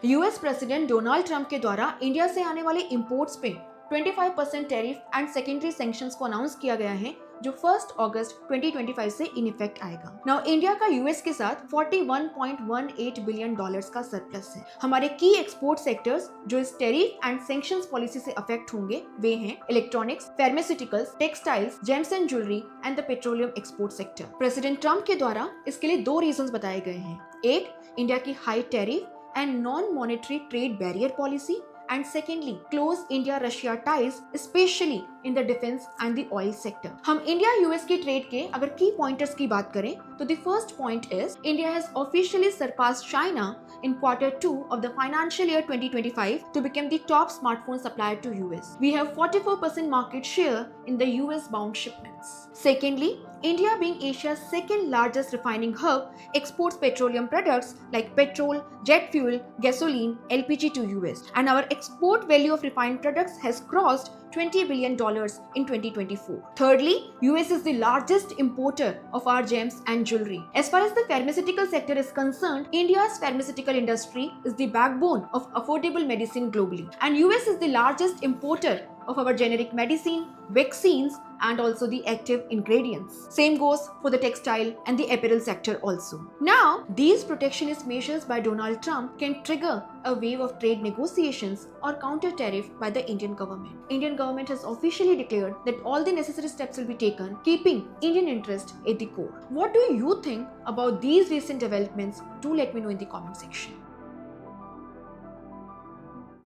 US president Donald Trump के द्वारा India से आने वाले इंपोर्ट्स पे 25% टैरिफ एंड सेकेंडरी सैंक्शंस को अनाउंस किया गया है, जो 1 अगस्त 2025 से इन इफेक्ट आएगा। नाउ इंडिया का यूएस के साथ $41.18 बिलियन का सरप्लस है। हमारे की एक्सपोर्ट सेक्टर्स जो इस टैरिफ एंड सैंक्शंस पॉलिसी से अफेक्ट होंगे वे हैं electronics, pharmaceuticals, textiles, James and jewellery and the petroleum export sector. President Trump के द्वारा इसके लिए 2 रीजंस बताए गए हैं। एक, इंडिया की high tariff and non monetary trade barrier policy, and secondly close India-Russia ties especially in the defense and the oil sector। हम इंडिया यूएस की ट्रेड के अगर की पॉइंटर्स की बात करें तो the first point is India has officially surpassed China in Q2 of the financial year 2025 to become the top smartphone supplier to US। We have 44% market share in the US bound shipments। Secondly, India being Asia's second largest refining hub exports petroleum products like petrol, jet fuel, gasoline, LPG to US, and our export value of refined products has crossed $20 billion in 2024. Thirdly, US is the largest importer of our gems and jewelry. As far as the pharmaceutical sector is concerned, India's pharmaceutical industry is the backbone of affordable medicine globally, and US is the largest importer of our generic medicine, vaccines, and also the active ingredients. Same goes for the textile and the apparel sector also. Now, these protectionist measures by Donald Trump can trigger a wave of trade negotiations or counter tariff by the Indian government. Indian government has officially declared that all the necessary steps will be taken, keeping Indian interest at the core. What do you think about these recent developments? Do let me know in the comment section.